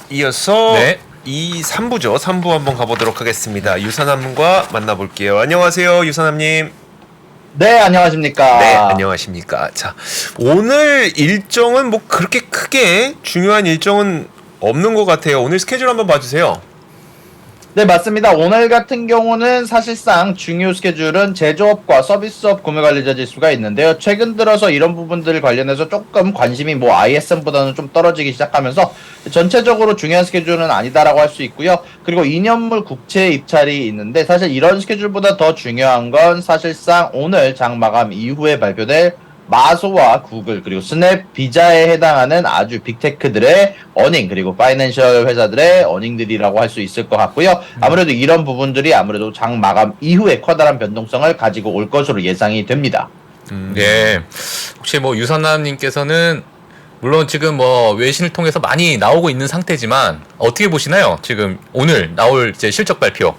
이어서 네. 3부죠. 3부 한번 가보도록 하겠습니다. 유산함과 만나볼게요. 안녕하세요, 유산함님. 네, 안녕하십니까. 네, 안녕하십니까. 자, 오늘 일정은 뭐 그렇게 크게 중요한 일정은 없는 것 같아요. 오늘 스케줄 한번 봐주세요. 네, 맞습니다. 오늘 같은 경우는 사실상 중요 스케줄은 제조업과 서비스업 구매관리자 지수가 있는데요. 최근 들어서 이런 부분들 관련해서 조금 관심이 ISM보다는 좀 떨어지기 시작하면서 전체적으로 중요한 스케줄은 아니다라고 할 수 있고요. 그리고 2년물 국채 입찰이 있는데 사실 이런 스케줄보다 더 중요한 건 사실상 오늘 장 마감 이후에 발표될 마소와 구글 그리고 스냅 비자에 해당하는 아주 빅테크들의 어닝 그리고 파이낸셜 회사들의 어닝들이라고 할 수 있을 것 같고요. 아무래도 이런 부분들이 아무래도 장 마감 이후에 커다란 변동성을 가지고 올 것으로 예상이 됩니다. 네. 혹시 유선남님께서는 물론 지금 외신을 통해서 많이 나오고 있는 상태지만 어떻게 보시나요? 지금 오늘 나올 이제 실적 발표.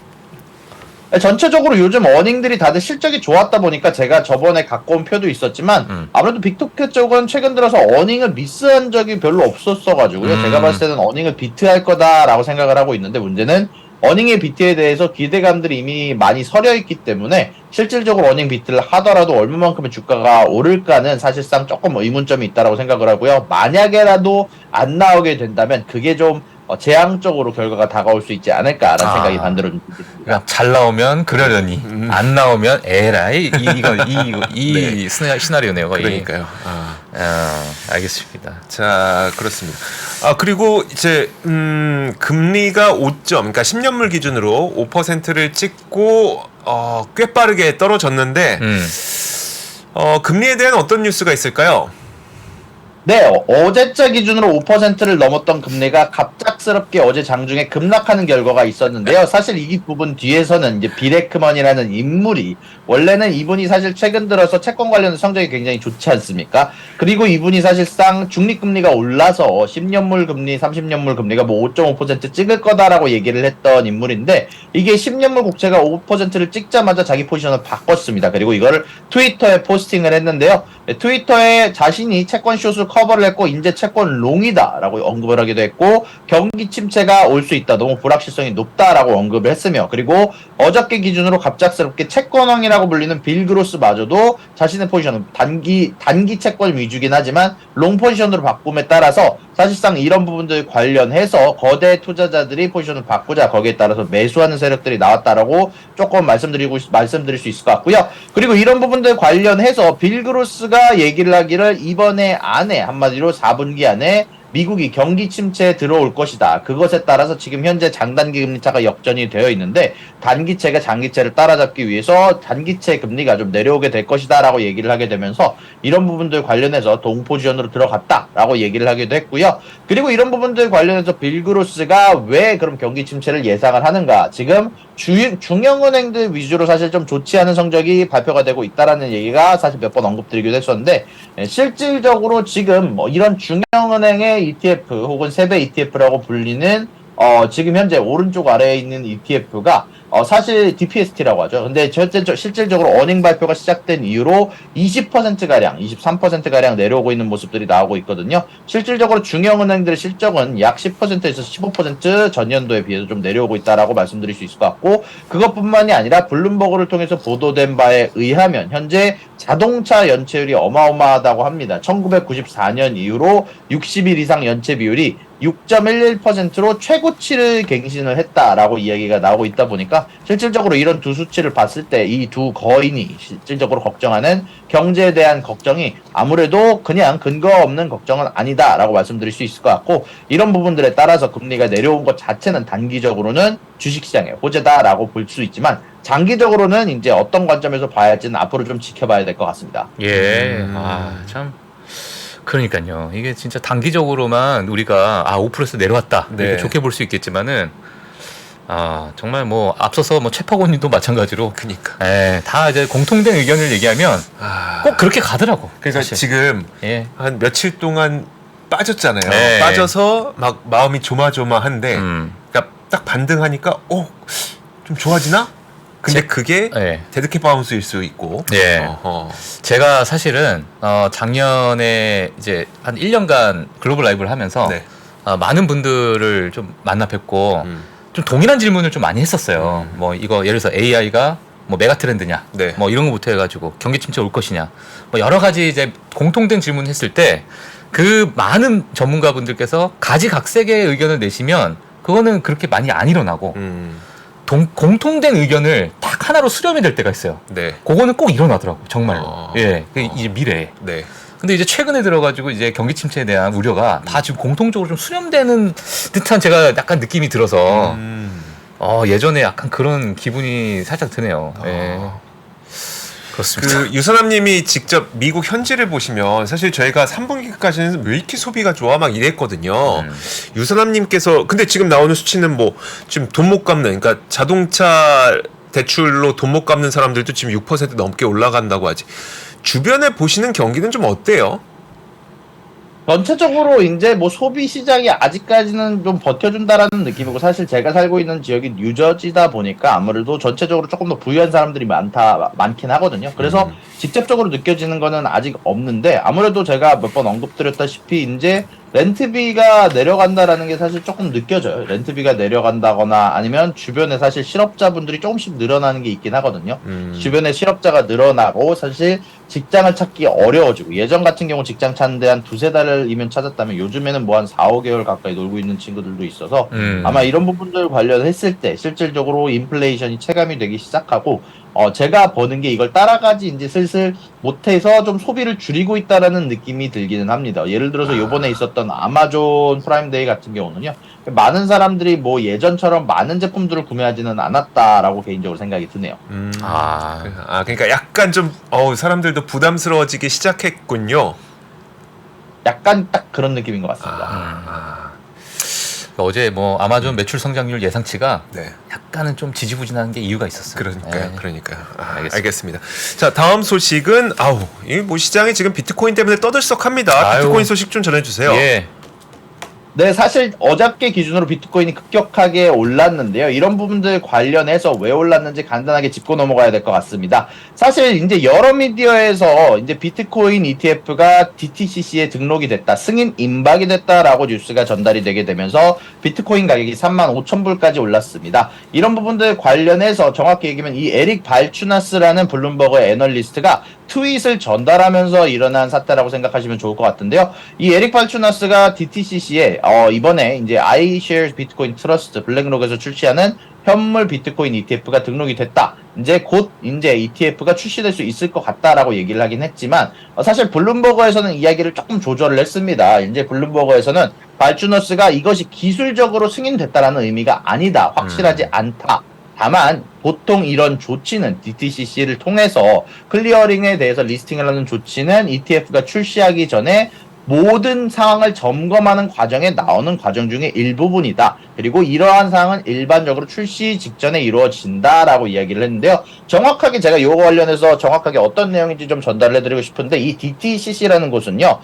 전체적으로 요즘 어닝들이 다들 실적이 좋았다 보니까 제가 저번에 갖고 온 표도 있었지만 아무래도 빅테크 쪽은 최근 들어서 어닝을 미스한 적이 별로 없었어가지고요. 제가 봤을 때는 어닝을 비트할 거다라고 생각을 하고 있는데 문제는 어닝의 비트에 대해서 기대감들이 이미 많이 서려 있기 때문에 실질적으로 어닝 비트를 하더라도 얼마만큼의 주가가 오를까는 사실상 조금 의문점이 있다라고 생각을 하고요. 만약에라도 안 나오게 된다면 그게 좀 재앙적으로 결과가 다가올 수 있지 않을까라는 생각이 반대로 좀 듭니다. 그러니까 잘 나오면 그러려니 안 나오면 에라이 이 시나리오네요. 거의. 그러니까요. 알겠습니다. 자, 그렇습니다. 그리고 이제 금리가 5점, 그러니까 10년물 기준으로 5%를 찍고 꽤 빠르게 떨어졌는데 금리에 대한 어떤 뉴스가 있을까요? 네, 어제자 기준으로 5%를 넘었던 금리가 갑작스럽게 어제 장중에 급락하는 결과가 있었는데요. 사실 이 부분 뒤에서는 이제 비레크먼이라는 인물이 원래는 이분이 사실 최근 들어서 채권 관련 성적이 굉장히 좋지 않습니까? 그리고 이분이 사실상 중립금리가 올라서 10년물 금리, 30년물 금리가 5.5% 찍을 거다라고 얘기를 했던 인물인데 이게 10년물 국채가 5%를 찍자마자 자기 포지션을 바꿨습니다. 그리고 이거를 트위터에 포스팅을 했는데요. 트위터에 자신이 채권 숏을 커버를 했고 이제 채권 롱이다라고 언급을 하기도 했고 경기 침체가 올 수 있다. 너무 불확실성이 높다라고 언급을 했으며 그리고 어저께 기준으로 갑작스럽게 채권왕이라고 불리는 빌 그로스마저도 자신의 포지션은 단기 채권 위주긴 하지만 롱 포지션으로 바꿈에 따라서 사실상 이런 부분들 관련해서 거대 투자자들이 포지션을 바꾸자 거기에 따라서 매수하는 세력들이 나왔다라고 조금 말씀드릴 수 있을 것 같고요. 그리고 이런 부분들 관련해서 빌 그로스가 얘기를 하기를 이번에 안에 한마디로 4분기 안에 미국이 경기 침체에 들어올 것이다. 그것에 따라서 지금 현재 장단기 금리차가 역전이 되어 있는데 단기채가 장기채를 따라잡기 위해서 단기채 금리가 좀 내려오게 될 것이다 라고 얘기를 하게 되면서 이런 부분들 관련해서 동포지션으로 들어갔다 라고 얘기를 하기도 했고요. 그리고 이런 부분들 관련해서 빌 그로스가 왜 그럼 경기 침체를 예상을 하는가. 지금 중형은행들 위주로 사실 좀 좋지 않은 성적이 발표가 되고 있다라는 얘기가 사실 몇 번 언급드리기도 했었는데 실질적으로 지금 이런 중형은행의 ETF 혹은 세배 ETF라고 불리는 지금 현재 오른쪽 아래에 있는 ETF가 사실 DPST라고 하죠. 근데 실질적으로 어닝 발표가 시작된 이후로 20%가량, 23%가량 내려오고 있는 모습들이 나오고 있거든요. 실질적으로 중형은행들의 실적은 약 10%에서 15% 전년도에 비해서 좀 내려오고 있다라고 말씀드릴 수 있을 것 같고 그것뿐만이 아니라 블룸버그를 통해서 보도된 바에 의하면 현재 자동차 연체율이 어마어마하다고 합니다. 1994년 이후로 60일 이상 연체 비율이 6.11%로 최고치를 갱신을 했다라고 이야기가 나오고 있다 보니까 실질적으로 이런 두 수치를 봤을 때 이 두 거인이 실질적으로 걱정하는 경제에 대한 걱정이 아무래도 그냥 근거 없는 걱정은 아니다라고 말씀드릴 수 있을 것 같고 이런 부분들에 따라서 금리가 내려온 것 자체는 단기적으로는 주식시장의 호재다라고 볼 수 있지만 장기적으로는 이제 어떤 관점에서 봐야 할지는 앞으로 좀 지켜봐야 될 것 같습니다. 예. 참. 그러니까요. 이게 진짜 단기적으로만 우리가 5% 내려왔다 이렇게 네. 좋게 볼 수 있겠지만은 정말 앞서서 최파고님도 마찬가지로 다 이제 공통된 의견을 얘기하면 꼭 그렇게 가더라고. 그러니까 사실. 지금 예. 한 며칠 동안 빠졌잖아요. 네. 빠져서 막 마음이 조마조마한데 그러니까 딱 반등하니까 좀 좋아지나? 근데 그게 데드캣 바운스일 수 있고. 예. 제가 사실은 작년에 이제 한 1년간 글로벌 라이브를 하면서 많은 분들을 좀 만나 뵙고 좀 동일한 질문을 좀 많이 했었어요. 뭐 이거 예를 들어서 AI가 뭐 메가 트렌드냐, 네. 뭐 이런 거부터 해가지고 경기 침체 올 것이냐, 뭐 여러 가지 이제 공통된 질문했을 때 그 많은 전문가분들께서 가지각색의 의견을 내시면 그거는 그렇게 많이 안 일어나고 공통된 의견을 딱 하나로 수렴이 될 때가 있어요. 네. 그거는 꼭 일어나더라고 정말로. 예, 그 이제 미래에. 네. 근데 이제 최근에 들어가지고 이제 경기 침체에 대한 우려가 다 지금 공통적으로 좀 수렴되는 듯한 제가 약간 느낌이 들어서 예전에 약간 그런 기분이 살짝 드네요. 예. 그렇습니다. 그 유선남님이 직접 미국 현지를 보시면 사실 저희가 3분기까지는 왜 이렇게 소비가 좋아 막 이랬거든요. 유선남님께서 근데 지금 나오는 수치는 뭐 지금 돈 못 갚는 그러니까 자동차 대출로 돈 못 갚는 사람들도 지금 6% 넘게 올라간다고 하지. 주변에 보시는 경기는 좀 어때요? 전체적으로 이제 뭐 소비 시장이 아직까지는 좀 버텨준다라는 느낌이고 사실 제가 살고 있는 지역이 뉴저지다 보니까 아무래도 전체적으로 조금 더 부유한 사람들이 많긴 하거든요. 그래서 직접적으로 느껴지는 거는 아직 없는데 아무래도 제가 몇 번 언급드렸다시피 이제 렌트비가 내려간다라는 게 사실 조금 느껴져요. 렌트비가 내려간다거나 아니면 주변에 사실 실업자분들이 조금씩 늘어나는 게 있긴 하거든요. 주변에 실업자가 늘어나고 사실 직장을 찾기 어려워지고 예전 같은 경우 직장 찾는데 한 두세 달이면 찾았다면 요즘에는 뭐 한 4, 5개월 가까이 놀고 있는 친구들도 있어서 아마 이런 부분들 관련했을 때 실질적으로 인플레이션이 체감이 되기 시작하고 제가 버는 게 이걸 따라가지 이제 슬슬 못해서 좀 소비를 줄이고 있다라는 느낌이 들기는 합니다. 예를 들어서 요번에 있었던 아마존 프라임데이 같은 경우는요. 많은 사람들이 뭐 예전처럼 많은 제품들을 구매하지는 않았다라고 개인적으로 생각이 드네요. 그러니까 약간 좀 사람들도 부담스러워지기 시작했군요. 약간 딱 그런 느낌인 것 같습니다. 어제 뭐 아마존 매출 성장률 예상치가 네. 약간은 좀 지지부진한 게 이유가 있었어요. 그러니까요. 알겠습니다. 자, 다음 소식은 이 뭐 시장이 지금 비트코인 때문에 떠들썩합니다. 비트코인 소식 좀 전해주세요. 예. 네, 사실 어저께 기준으로 비트코인이 급격하게 올랐는데요. 이런 부분들 관련해서 왜 올랐는지 간단하게 짚고 넘어가야 될 것 같습니다. 사실 이제 여러 미디어에서 이제 비트코인 ETF가 DTCC에 등록이 됐다, 승인 임박이 됐다라고 뉴스가 전달이 되게 되면서 비트코인 가격이 35,000불까지 올랐습니다. 이런 부분들 관련해서 정확히 얘기하면 이 에릭 발추나스라는 블룸버그 애널리스트가 트윗을 전달하면서 일어난 사태라고 생각하시면 좋을 것 같은데요. 이 에릭 발추나스가 DTCC에 이번에 이제 iShares 비트코인 트러스트 블랙록에서 출시하는 현물 비트코인 ETF가 등록이 됐다. 이제 곧 이제 ETF가 출시될 수 있을 것 같다라고 얘기를 하긴 했지만 사실 블룸버그에서는 이야기를 조금 조절을 했습니다. 이제 블룸버그에서는 발추너스가 이것이 기술적으로 승인됐다라는 의미가 아니다. 확실하지 않다. 다만 보통 이런 조치는 DTCC를 통해서 클리어링에 대해서 리스팅을 하는 조치는 ETF가 출시하기 전에 모든 상황을 점검하는 과정에 나오는 과정 중에 일부분이다. 그리고 이러한 사항은 일반적으로 출시 직전에 이루어진다라고 이야기를 했는데요. 정확하게 제가 이거 관련해서 정확하게 어떤 내용인지 좀 전달을 해드리고 싶은데 이 DTCC라는 곳은요.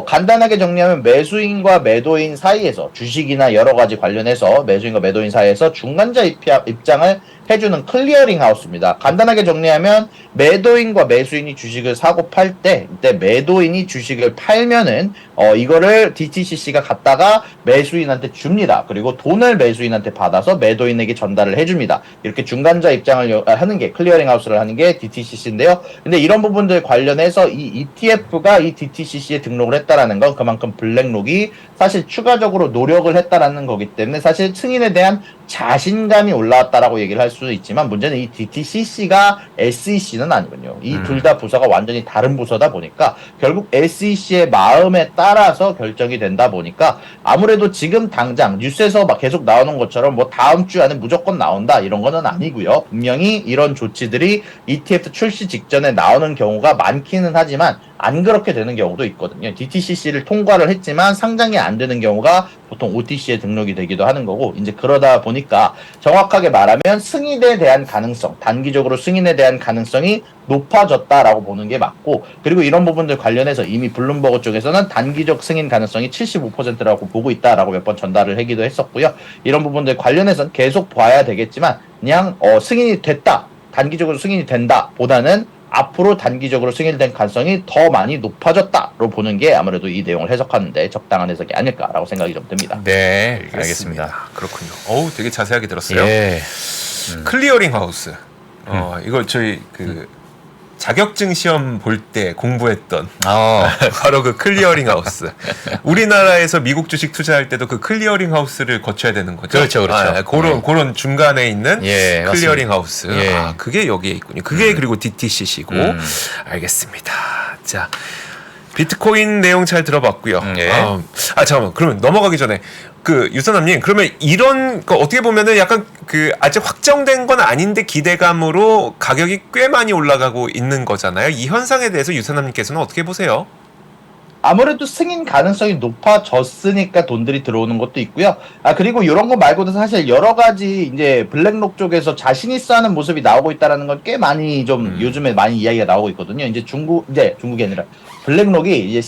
간단하게 정리하면 매수인과 매도인 사이에서 주식이나 여러 가지 관련해서 매수인과 매도인 사이에서 중간자 입장을 해주는 클리어링 하우스입니다. 간단하게 정리하면 매도인과 매수인이 주식을 사고 팔 때 이때 매도인이 주식을 팔면은 이거를 DTCC가 갖다가 매수인한테 줍니다. 그리고 돈을 매수인한테 받아서 매도인에게 전달을 해줍니다. 이렇게 중간자 입장을 하는 게 클리어링 하우스를 하는 게 DTCC인데요. 근데 이런 부분들 관련해서 이 ETF가 이 DTCC에 등록을 했다라는 건 그만큼 블랙록이 사실 추가적으로 노력을 했다라는 거기 때문에 사실 승인에 대한 자신감이 올라왔다라고 얘기를 할 수도 있지만 문제는 이 DTCC가 SEC는 아니군요. 이 둘 다 부서가 완전히 다른 부서다 보니까 결국 SEC의 마음에 따라서 결정이 된다 보니까 아무래도 지금 당장 뉴스에서 막 계속 나오는 것처럼 뭐 다음 주 안에 무조건 나온다 이런 거는 아니고요. 분명히 이런 조치들이 ETF 출시 직전에 나오는 경우가 많기는 하지만 안 그렇게 되는 경우도 있거든요. DTCC를 통과를 했지만 상장이 안 되는 경우가 보통 OTC에 등록이 되기도 하는 거고 이제 그러다 보니까 정확하게 말하면 승인에 대한 가능성, 단기적으로 승인에 대한 가능성이 높아졌다라고 보는 게 맞고 그리고 이런 부분들 관련해서 이미 블룸버그 쪽에서는 단기적 승인 가능성이 75%라고 보고 있다라고 몇 번 전달을 하기도 했었고요. 이런 부분들 관련해서는 계속 봐야 되겠지만 그냥 승인이 됐다. 단기적으로 승인이 된다 보다는 앞으로 단기적으로 승인될 가능성이 더 많이 높아졌다로 보는 게 아무래도 이 내용을 해석하는데 적당한 해석이 아닐까라고 생각이 좀 듭니다. 네, 알겠습니다. 그렇군요. 어우, 되게 자세하게 들었어요. 예. 클리어링 하우스. 이걸 저희 자격증 시험 볼 때 공부했던 바로 그 클리어링 하우스. 우리나라에서 미국 주식 투자할 때도 그 클리어링 하우스를 거쳐야 되는 거죠. 그렇죠, 그렇죠. 그런 중간에 있는 예, 클리어링 맞습니다. 하우스. 예. 그게 여기에 있군요. 그게 그리고 DTC시고. 알겠습니다. 자. 비트코인 내용 잘 들어봤고요. 예. 잠깐만. 그러면 넘어가기 전에 유선남님, 그러면 이런 거 어떻게 보면은 약간 아직 확정된 건 아닌데 기대감으로 가격이 꽤 많이 올라가고 있는 거잖아요. 이 현상에 대해서 유선남님께서는 어떻게 보세요? 아무래도 승인 가능성이 높아졌으니까 돈들이 들어오는 것도 있고요. 그리고 이런 거 말고도 사실 여러 가지 이제 블랙록 쪽에서 자신 있어 하는 모습이 나오고 있다라는 건 꽤 많이 좀 요즘에 많이 이야기가 나오고 있거든요. 이제 중국이 아니라 블랙록이 이제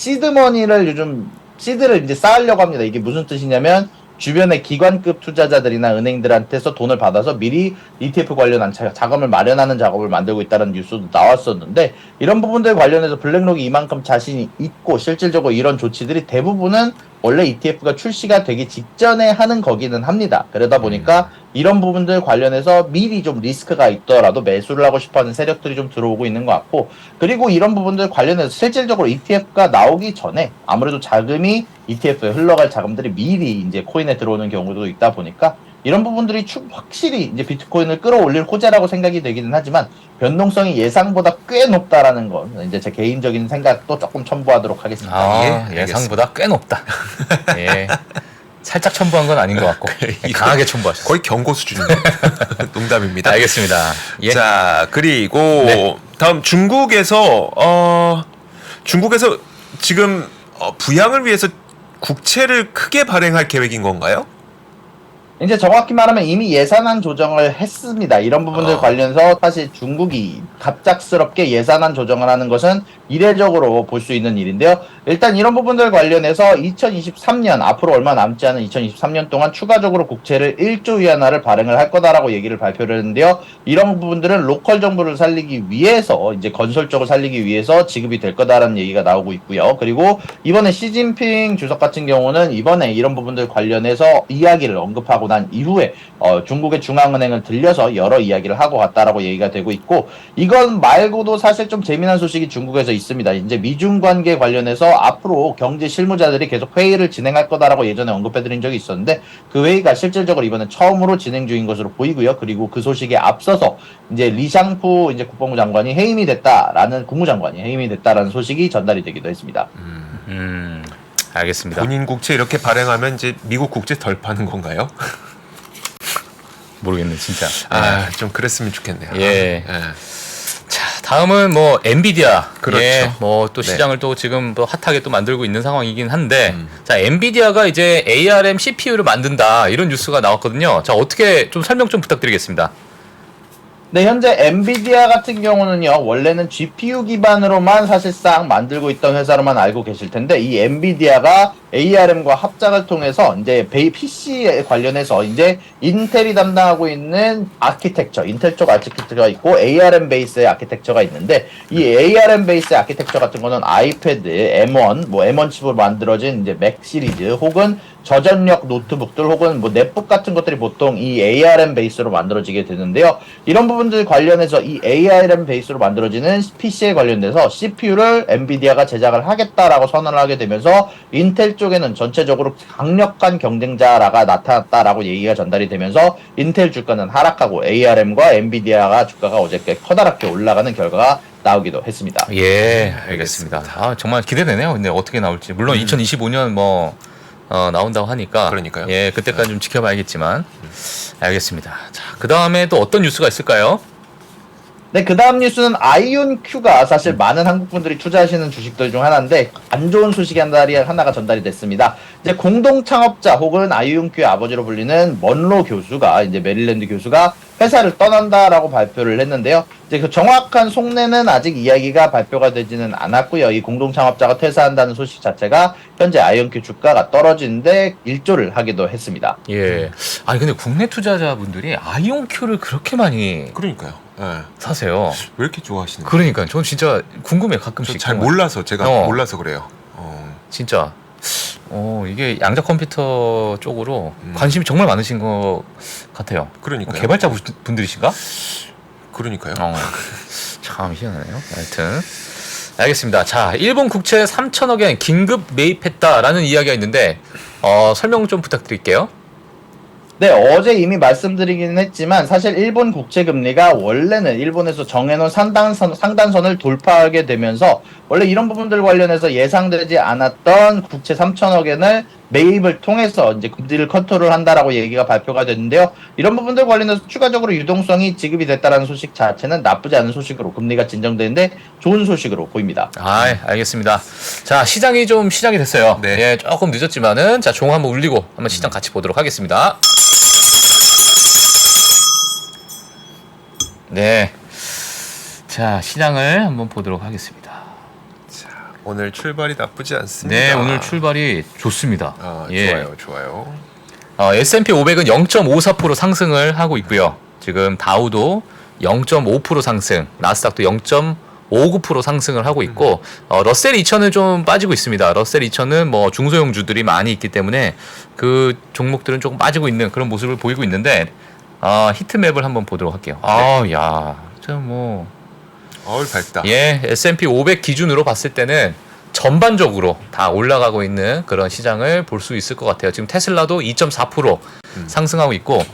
시드를 이제 쌓으려고 합니다. 이게 무슨 뜻이냐면 주변의 기관급 투자자들이나 은행들한테서 돈을 받아서 미리 ETF 관련한 자금을 마련하는 작업을 만들고 있다는 뉴스도 나왔었는데, 이런 부분들 관련해서 블랙록이 이만큼 자신이 있고 실질적으로 이런 조치들이 대부분은 원래 ETF가 출시가 되기 직전에 하는 거기는 합니다. 그러다 보니까 이런 부분들 관련해서 미리 좀 리스크가 있더라도 매수를 하고 싶어하는 세력들이 좀 들어오고 있는 것 같고, 그리고 이런 부분들 관련해서 실질적으로 ETF가 나오기 전에 아무래도 자금이 ETF에 흘러갈 자금들이 미리 이제 코인에 들어오는 경우도 있다 보니까 이런 부분들이 확실히 이제 비트코인을 끌어올릴 호재라고 생각이 되기는 하지만 변동성이 예상보다 꽤 높다라는 건 이제 제 개인적인 생각도 조금 첨부하도록 하겠습니다. 예상보다 꽤 높다. 예. 살짝 첨부한 건 아닌 것 같고 강하게 첨부하셨어요. 거의 경고 수준인데. 농담입니다. 알겠습니다. 예. 자, 그리고 다음 중국에서 지금 부양을 위해서 국채를 크게 발행할 계획인 건가요? 이제 정확히 말하면 이미 예산안 조정을 했습니다. 이런 부분들 관련해서 사실 중국이 갑작스럽게 예산안 조정을 하는 것은 이례적으로 볼 수 있는 일인데요. 일단 이런 부분들 관련해서 2023년, 앞으로 얼마 남지 않은 2023년 동안 추가적으로 국채를 1조 위안화를 발행을 할 거다라고 얘기를 발표를 했는데요. 이런 부분들은 로컬 정부를 살리기 위해서, 이제 건설적으로 살리기 위해서 지급이 될 거다라는 얘기가 나오고 있고요. 그리고 이번에 시진핑 주석 같은 경우는 이번에 이런 부분들 관련해서 이야기를 언급하고 난 이후에 중국의 중앙은행을 들려서 여러 이야기를 하고 갔다라고 얘기가 되고 있고, 이건 말고도 사실 좀 재미난 소식이 중국에서 있습니다. 이제 미중 관계 관련해서 앞으로 경제 실무자들이 계속 회의를 진행할 거다라고 예전에 언급해드린 적이 있었는데, 그 회의가 실질적으로 이번에 처음으로 진행 중인 것으로 보이고요. 그리고 그 소식에 앞서서 이제 리샹푸 이제 국방부 장관이 국무장관이 해임이 됐다라는 소식이 전달이 되기도 했습니다. 알겠습니다. 본인 국채 이렇게 발행하면 이제 미국 국채 덜 파는 건가요? 모르겠네, 진짜. 좀 그랬으면 좋겠네요. 예. 자, 다음은 엔비디아. 그렇죠. 예, 또 시장을 또 지금 핫하게 또 만들고 있는 상황이긴 한데, 자, 엔비디아가 이제 ARM CPU를 만든다, 이런 뉴스가 나왔거든요. 자, 어떻게 좀 설명 좀 부탁드리겠습니다. 네, 현재 엔비디아 같은 경우는요, 원래는 GPU 기반으로만 사실상 만들고 있던 회사로만 알고 계실 텐데, 이 엔비디아가 ARM과 합작을 통해서 이제 PC에 관련해서 이제 인텔이 담당하고 있는 아키텍처, 인텔 쪽 아키텍처가 있고 ARM 베이스의 아키텍처가 있는데, 이 ARM 베이스의 아키텍처 같은 거는 아이패드, M1, M1 칩으로 만들어진 이제 맥 시리즈 혹은 저전력 노트북들 혹은 넷북 같은 것들이 보통 이 ARM 베이스로 만들어지게 되는데요. 이런 부분들 관련해서 이 ARM 베이스로 만들어지는 PC에 관련돼서 CPU를 엔비디아가 제작을 하겠다라고 선언을 하게 되면서 인텔 쪽에는 전체적으로 강력한 경쟁자가 나타났다라고 얘기가 전달이 되면서 인텔 주가는 하락하고 ARM과 엔비디아가 주가가 어저께 커다랗게 올라가는 결과가 나오기도 했습니다. 예, 알겠습니다. 정말 기대되네요. 근데 어떻게 나올지. 물론 2025년 나온다고 하니까. 그러니까요. 예, 그때까지 좀 지켜봐야겠지만. 알겠습니다. 자, 그 다음에 또 어떤 뉴스가 있을까요? 네, 그 다음 뉴스는 아이온큐가 사실 많은 한국 분들이 투자하시는 주식들 중 하나인데, 안 좋은 소식이 하나가 전달이 됐습니다. 이제 공동 창업자 혹은 아이온큐의 아버지로 불리는 먼로 교수가, 이제 메릴랜드 교수가 회사를 떠난다라고 발표를 했는데요. 이제 그 정확한 속내는 아직 이야기가 발표가 되지는 않았고요. 이 공동 창업자가 퇴사한다는 소식 자체가 현재 아이온큐 주가가 떨어지는데 일조를 하기도 했습니다. 예. 아니 근데 국내 투자자분들이 아이온큐를 그렇게 많이 그러니까요. 예. 사세요. 왜 이렇게 좋아하시는 거예요? 그러니까 저는 진짜 궁금해 가끔씩. 잘 몰라서 제가 어. 몰라서 그래요. 진짜. 이게 양자 컴퓨터 쪽으로 관심이 정말 많으신 것 같아요. 그러니까요. 개발자 분들이신가? 그러니까요. 참 희한하네요. 하여튼 알겠습니다. 자, 일본 국채 3천억엔 긴급 매입했다라는 이야기가 있는데 설명 좀 부탁드릴게요. 네, 어제 이미 말씀드리긴 했지만 사실 일본 국채 금리가 원래는 일본에서 정해놓은 상단선을 돌파하게 되면서 원래 이런 부분들 관련해서 예상되지 않았던 국채 3천억엔을 매입을 통해서 이제 금리를 컨트롤한다라고 얘기가 발표가 됐는데요. 이런 부분들 관련해서 추가적으로 유동성이 지급이 됐다라는 소식 자체는 나쁘지 않은 소식으로 금리가 진정되는데 좋은 소식으로 보입니다. 알겠습니다. 자, 시장이 좀 시작이 됐어요. 네. 예, 조금 늦었지만은 자, 종 한번 울리고 한번 시장 같이 보도록 하겠습니다. 네. 자, 시장을 한번 보도록 하겠습니다. 오늘 출발이 나쁘지 않습니다. 네, 오늘 출발이 좋습니다. 좋아요. S&P 500은 0.54% 상승을 하고 있고요. 지금 다우도 0.5% 상승, 나스닥도 0.59% 상승을 하고 있고 러셀 2000은 좀 빠지고 있습니다. 러셀 2000은 뭐 중소형주들이 많이 있기 때문에 그 종목들은 조금 빠지고 있는 그런 모습을 보이고 있는데 히트맵을 한번 보도록 할게요. 밝다. 예, S&P 500 기준으로 봤을 때는 전반적으로 다 올라가고 있는 그런 시장을 볼 수 있을 것 같아요. 지금 테슬라도 2.4% 상승하고 있고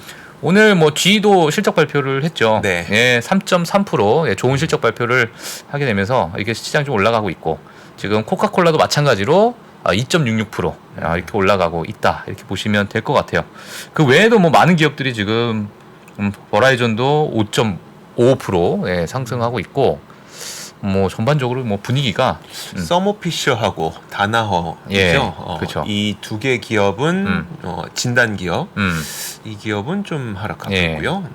오늘 뭐 G도 실적 발표를 했죠. 네. 예, 3.3% 예, 좋은 실적 발표를 하게 되면서 이게 시장이 좀 올라가고 있고 지금 코카콜라도 마찬가지로 2.66% 이렇게 올라가고 있다 이렇게 보시면 될 것 같아요. 그 외에도 뭐 많은 기업들이 지금 버라이전도 5.5% 예, 상승하고 있고 뭐 전반적으로 뭐 분위기가 서머피셔하고 다나허죠. 예, 그렇죠. 이 두 개 기업은 진단 기업. 음, 이 기업은 좀 하락하고 예. 있고요.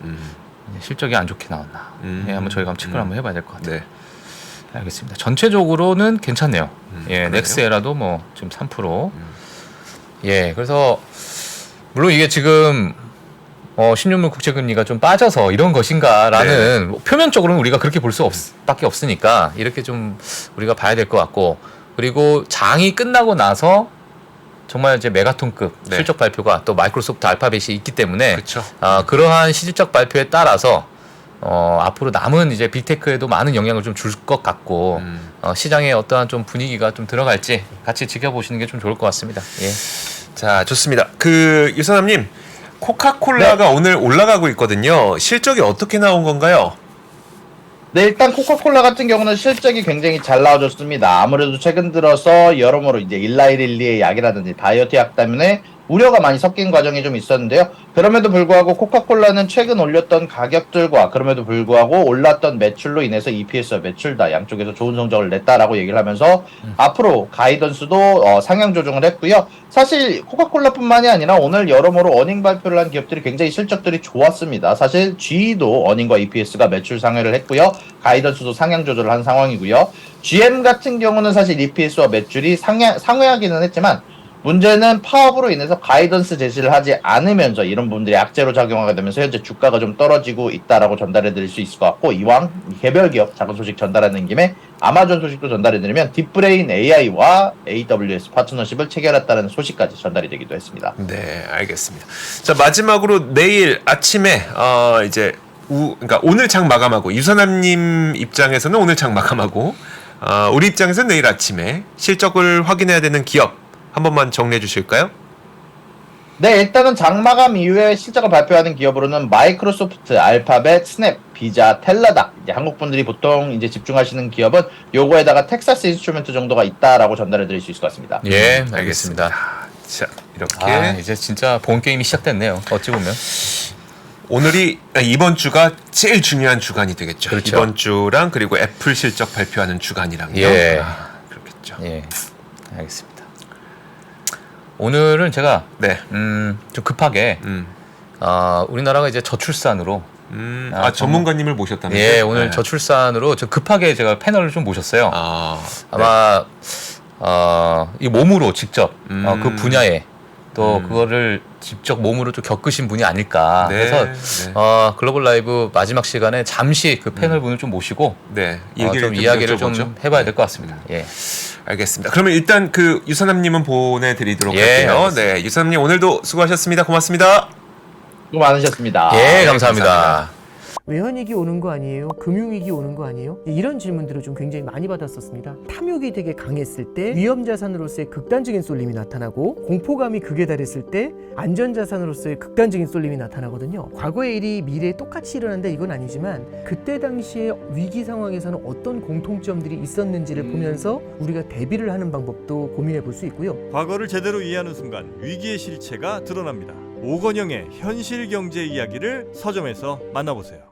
실적이 안 좋게 나왔나. 예, 한번 저희가 한번 체크를 한번 해봐야 될 것 같아요. 네. 알겠습니다. 전체적으로는 괜찮네요. 예, 그러네요. 넥스에라도 뭐 지금 3%. 예, 그래서 물론 이게 지금 10년물 국채 금리가 좀 빠져서 이런 것인가라는 뭐 표면적으로는 우리가 그렇게 볼 수밖에 없으니까 이렇게 좀 우리가 봐야 될 것 같고 그리고 장이 끝나고 나서 정말 이제 메가톤급 네. 실적 발표가 또 마이크로소프트 알파벳이 있기 때문에 그렇죠. 그러한 실적 발표에 따라서 앞으로 남은 이제 빅테크에도 많은 영향을 좀 줄 것 같고 시장에 어떠한 좀 분위기가 좀 들어갈지 같이 지켜보시는 게 좀 좋을 것 같습니다. 예. 자, 좋습니다. 유선남님, 코카콜라가 오늘 올라가고 있거든요. 실적이 어떻게 나온 건가요? 네, 일단 코카콜라 같은 경우는 실적이 굉장히 잘 나와줬습니다. 아무래도 최근 들어서 여러모로 이제 일라이릴리의 약이라든지 다이어트 약 때문에 우려가 많이 섞인 과정이 좀 있었는데요. 그럼에도 불구하고 코카콜라는 최근 올렸던 가격들과 그럼에도 불구하고 올랐던 매출로 인해서 EPS와 매출 다 양쪽에서 좋은 성적을 냈다라고 얘기를 하면서 앞으로 가이던스도 상향 조정을 했고요. 사실 코카콜라뿐만이 아니라 오늘 여러모로 어닝 발표를 한 기업들이 굉장히 실적들이 좋았습니다. 사실 G도 어닝과 EPS가 매출 상회를 했고요. 가이던스도 상향 조절을 한 상황이고요. GM 같은 경우는 사실 EPS와 매출이 상회하기는 했지만 문제는 파업으로 인해서 가이던스 제시를 하지 않으면서 이런 부분들이 악재로 작용하게 되면서 현재 주가가 좀 떨어지고 있다라고 전달해 드릴 수 있을 것 같고 이왕 개별 기업 작은 소식 전달하는 김에 아마존 소식도 전달해 드리면 딥브레인 AI와 AWS 파트너십을 체결했다는 소식까지 전달이 되기도 했습니다. 네, 알겠습니다. 자, 마지막으로 내일 아침에 그러니까 오늘 장 마감하고 유선남님 입장에서는 오늘 장 마감하고 우리 입장에서는 내일 아침에 실적을 확인해야 되는 기업 한 번만 정리해 주실까요? 네, 일단은 장마감 이후에 실적을 발표하는 기업으로는 마이크로소프트, 알파벳, 스냅, 비자, 텔라닥, 이제 한국 분들이 보통 이제 집중하시는 기업은 요거에다가 텍사스 인스트루먼트 정도가 있다라고 전달해 드릴 수 있을 것 같습니다. 예, 알겠습니다. 자, 이렇게 이제 진짜 본 게임이 시작됐네요. 어찌 보면. 이번 주가 제일 중요한 주간이 되겠죠. 그렇죠. 이번 주랑 그리고 애플 실적 발표하는 주간이랑요. 예. 그렇겠죠. 예, 알겠습니다. 오늘은 제가 네. 좀 급하게 우리나라가 이제 저출산으로 전문가님을 모셨다면서요? 예, 오늘 네. 저출산으로 저 급하게 제가 패널을 좀 모셨어요. 아, 아마 이 몸으로 직접 그 분야에 또 그거를 직접 몸으로 좀 겪으신 분이 아닐까 네. 해서 네. 글로벌 라이브 마지막 시간에 잠시 그 패널 분을 좀 모시고 네. 좀 이야기를 좀 해봐야 될 것 같습니다. 예. 알겠습니다. 그러면 일단 그 유선남님은 보내드리도록 예, 할게요. 알겠습니다. 네, 유선남님 오늘도 수고하셨습니다. 고맙습니다. 수고 많으셨습니다. 예, 감사합니다. 감사합니다. 외환위기 오는 거 아니에요? 금융위기 오는 거 아니에요? 이런 질문들을 좀 굉장히 많이 받았었습니다. 탐욕이 되게 강했을 때 위험자산으로서의 극단적인 쏠림이 나타나고 공포감이 극에 달했을 때 안전자산으로서의 극단적인 쏠림이 나타나거든요. 과거의 일이 미래에 똑같이 일어난다 이건 아니지만 그때 당시에 위기 상황에서는 어떤 공통점들이 있었는지를 보면서 우리가 대비를 하는 방법도 고민해 볼 수 있고요. 과거를 제대로 이해하는 순간 위기의 실체가 드러납니다. 오건영의 현실 경제 이야기를 서점에서 만나보세요.